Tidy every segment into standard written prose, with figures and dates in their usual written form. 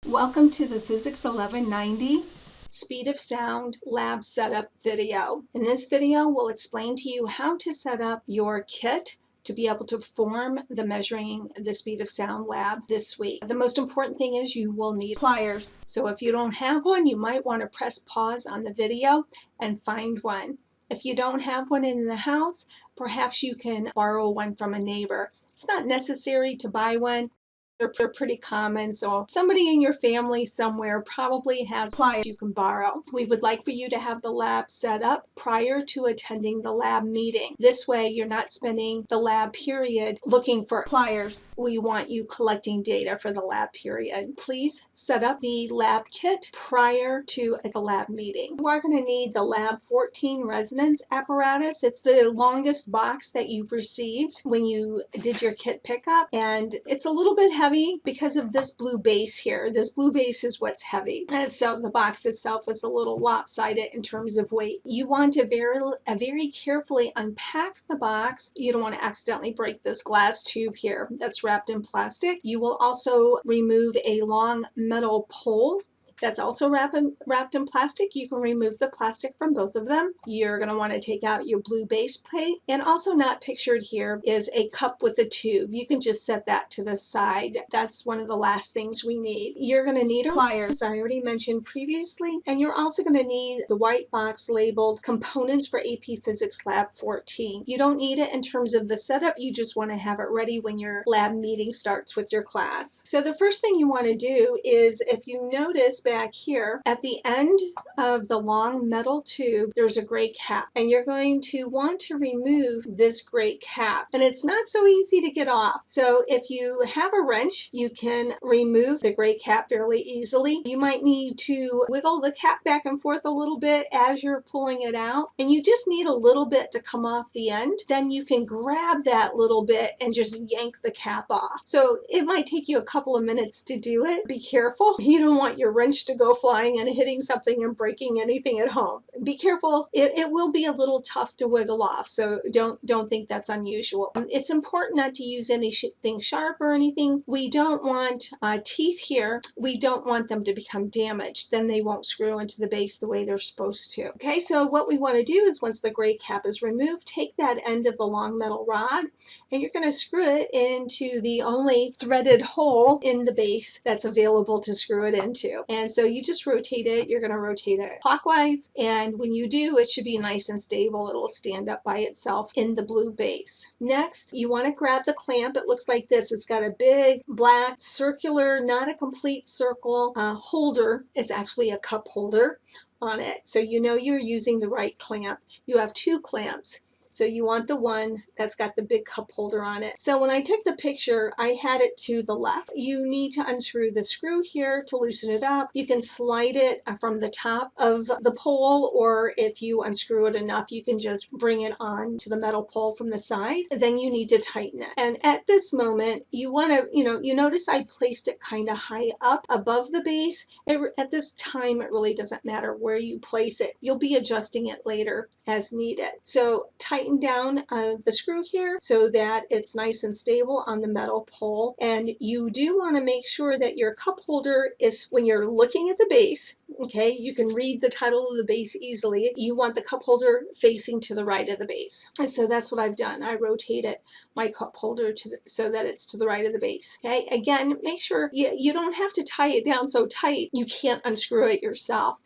Welcome to the Physics 1190 Speed of Sound Lab Setup video. In this video, we'll explain to you how to set up your kit to be able to perform the Measuring the Speed of Sound lab this week. The most important thing is you will need pliers. So if you don't have one, you might want to press pause on the video and find one. If you don't have one in the house, perhaps you can borrow one from a neighbor. It's not necessary to buy one. They're pretty common, so somebody in your family somewhere probably has pliers you can borrow. We would like for you to have the lab set up prior to attending the lab meeting. This way you're not spending the lab period looking for pliers. We want you collecting data for the lab period. Please set up the lab kit prior to the lab meeting. You are going to need the Lab 14 resonance apparatus. It's the longest box that you've received when you did your kit pickup, and it's a little bit heavy because of this blue base here. This blue base is what's heavy, and so the box itself is a little lopsided in terms of weight. You want to very carefully unpack the box. You don't want to accidentally break this glass tube here that's wrapped in plastic. You will also remove a long metal pole that's also wrapped in plastic. You can remove the plastic from both of them. You're going to want to take out your blue base plate, and also not pictured here is a cup with a tube. You can just set that to the side. That's one of the last things we need. You're going to need pliers, I already mentioned previously, and you're also going to need the white box labeled Components for AP Physics Lab 14. You don't need it in terms of the setup. You just want to have it ready when your lab meeting starts with your class. So the first thing you want to do is, if you notice back here at the end of the long metal tube, there's a gray cap, and you're going to want to remove this gray cap, and it's not so easy to get off. So if you have a wrench, you can remove the gray cap fairly easily. You might need to wiggle the cap back and forth a little bit as you're pulling it out, and you just need a little bit to come off the end. Then you can grab that little bit and just yank the cap off. So it might take you a couple of minutes to do it. Be careful. You don't want your wrench to go flying and hitting something and breaking anything at home. Be careful. It will be a little tough to wiggle off, so don't think that's unusual. It's important not to use anything sharp or anything. We don't want teeth here. We don't want them to become damaged. Then they won't screw into the base the way they're supposed to. Okay, so what we want to do is, once the gray cap is removed, take that end of the long metal rod, and you're going to screw it into the only threaded hole in the base that's available to screw it into. And so you just rotate it. You're going to rotate it clockwise, and when you do, it should be nice and stable. It'll stand up by itself in the blue base. Next, you want to grab the clamp. It looks like this. It's got a big black circular, not a complete circle, holder. It's actually a cup holder on it, so you know you're using the right clamp. You have two clamps. So you want the one that's got the big cup holder on it. So when I took the picture, I had it to the left. You need to unscrew the screw here to loosen it up. You can slide it from the top of the pole, or if you unscrew it enough, you can just bring it on to the metal pole from the side. Then you need to tighten it. And at this moment, you want to, you notice I placed it kind of high up above the base. At this time, it really doesn't matter where you place it. You'll be adjusting it later as needed. So tighten down the screw here so that it's nice and stable on the metal pole. And you do want to make sure that your cup holder is, when you're looking at the base, okay, you can read the title of the base easily. You want the cup holder facing to the right of the base. And so that's what I've done. I rotated my cup holder so that it's to the right of the base. Okay, again, make sure you don't have to tie it down so tight you can't unscrew it yourself.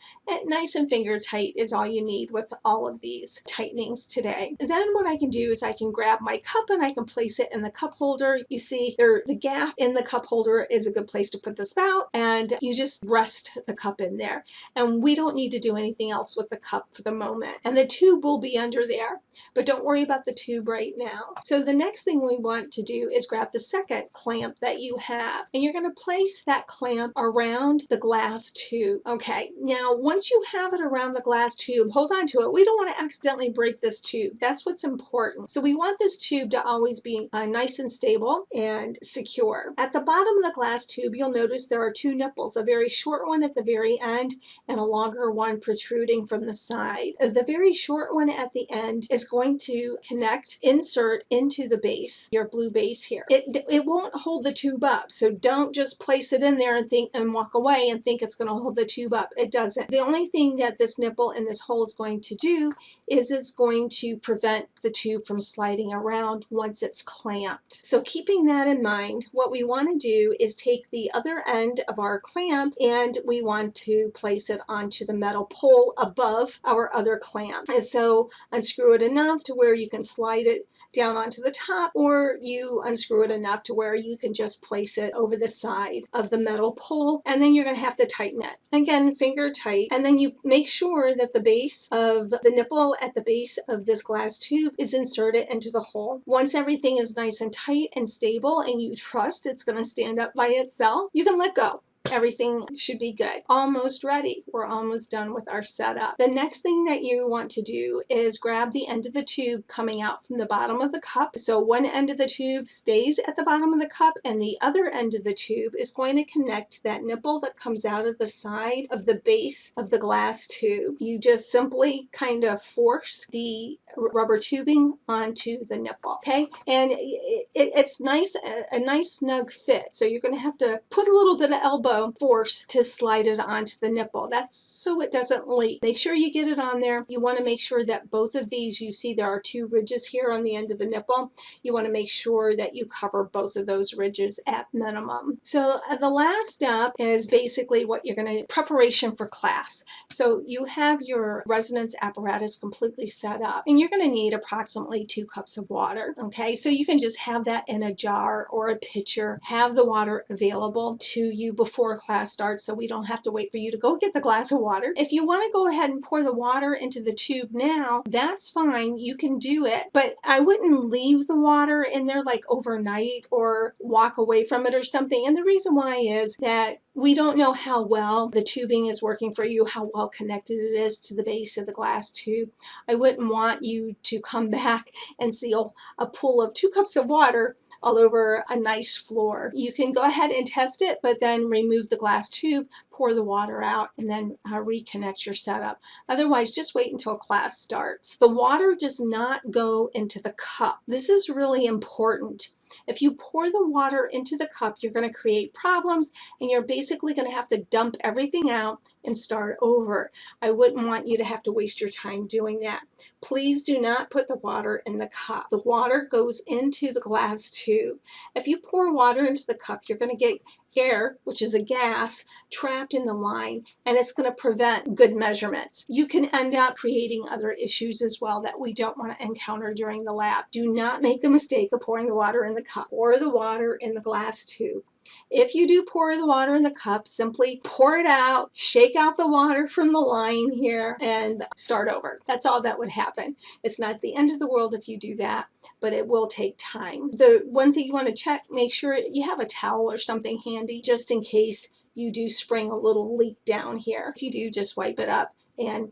Nice and finger tight is all you need with all of these tightenings today. Then what I can do is I can grab my cup and I can place it in the cup holder. You see the gap in the cup holder is a good place to put the spout, and you just rest the cup in there. And we don't need to do anything else with the cup for the moment. And the tube will be under there, but don't worry about the tube right now. So the next thing we want to do is grab the second clamp that you have, and you're going to place that clamp around the glass tube. Okay, now once once you have it around the glass tube, hold on to it. We don't want to accidentally break this tube. That's what's important. So we want this tube to always be nice and stable and secure. At the bottom of the glass tube, you'll notice there are two nipples, a very short one at the very end and a longer one protruding from the side. The very short one at the end is going to insert into the base, your blue base here. It won't hold the tube up, so don't just place it in there and walk away and think it's going to hold the tube up. It doesn't. The only thing that this nipple and this hole is going to do is it's going to prevent the tube from sliding around once it's clamped. So keeping that in mind, what we want to do is take the other end of our clamp and we want to place it onto the metal pole above our other clamp. And so unscrew it enough to where you can slide it down onto the top, or you unscrew it enough to where you can just place it over the side of the metal pole, and then you're going to have to tighten it. Again, finger tight, and then you make sure that the base of the nipple at the base of this glass tube is inserted into the hole. Once everything is nice and tight and stable and you trust it's going to stand up by itself, you can let go. Everything should be good. Almost ready. We're almost done with our setup. The next thing that you want to do is grab the end of the tube coming out from the bottom of the cup. So one end of the tube stays at the bottom of the cup and the other end of the tube is going to connect to that nipple that comes out of the side of the base of the glass tube. You just simply kind of force the rubber tubing onto the nipple, okay? And it's nice, a nice snug fit. So you're going to have to put a little bit of elbow force to slide it onto the nipple. That's so it doesn't leak. Make sure you get it on there. You want to make sure that both of these, you see there are two ridges here on the end of the nipple. You want to make sure that you cover both of those ridges at minimum. So the last step is basically what you're going to, preparation for class. So you have your resonance apparatus completely set up and you're going to need approximately 2 cups of water. Okay, so you can just have that in a jar or a pitcher, have the water available to you before class starts so we don't have to wait for you to go get the glass of water. If you want to go ahead and pour the water into the tube now, that's fine. You can do it, but I wouldn't leave the water in there like overnight or walk away from it or something. And the reason why is that we don't know how well the tubing is working for you, how well connected it is to the base of the glass tube. I wouldn't want you to come back and see a pool of 2 cups of water all over a nice floor. You can go ahead and test it, but then remove the glass tube, pour the water out, and then reconnect your setup. Otherwise, just wait until class starts. The water does not go into the cup. This is really important. If you pour the water into the cup, you're going to create problems and you're basically going to have to dump everything out and start over. I wouldn't want you to have to waste your time doing that. Please do not put the water in the cup. The water goes into the glass tube. If you pour water into the cup, you're going to get air, which is a gas, trapped in the line, and it's going to prevent good measurements. You can end up creating other issues as well that we don't want to encounter during the lab. Do not make the mistake of pouring the water in the cup. Pour the water in the glass tube. If you do pour the water in the cup, simply pour it out, shake out the water from the line here, and start over. That's all that would happen. It's not the end of the world if you do that, but it will take time. The one thing you want to check, make sure you have a towel or something handy just in case you do spring a little leak down here. If you do, just wipe it up and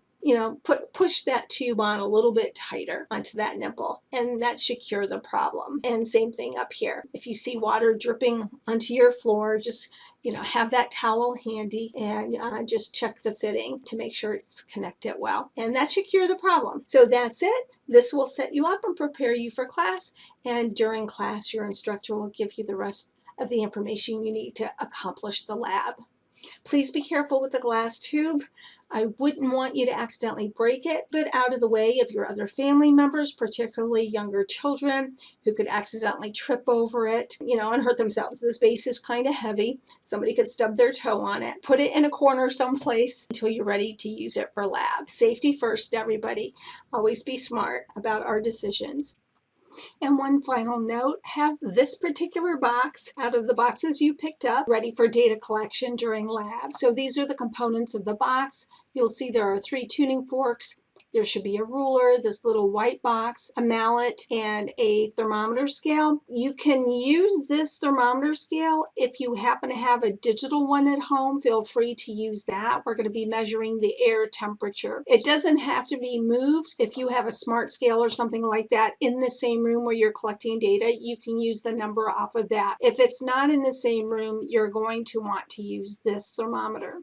push that tube on a little bit tighter onto that nipple, and that should cure the problem. And same thing up here. If you see water dripping onto your floor, just have that towel handy and just check the fitting to make sure it's connected well. And that should cure the problem. So that's it. This will set you up and prepare you for class. And during class, your instructor will give you the rest of the information you need to accomplish the lab. Please be careful with the glass tube. I wouldn't want you to accidentally break it, but out of the way of your other family members, particularly younger children who could accidentally trip over it, and hurt themselves. This base is kind of heavy. Somebody could stub their toe on it. Put it in a corner someplace until you're ready to use it for lab. Safety first, everybody. Always be smart about our decisions. And one final note, have this particular box out of the boxes you picked up ready for data collection during lab. So these are the components of the box. You'll see there are 3 tuning forks, There should be a ruler, this little white box, a mallet, and a thermometer scale. You can use this thermometer scale if you happen to have a digital one at home. Feel free to use that. We're going to be measuring the air temperature. It doesn't have to be moved. If you have a smart scale or something like that in the same room where you're collecting data, you can use the number off of that. If it's not in the same room, you're going to want to use this thermometer.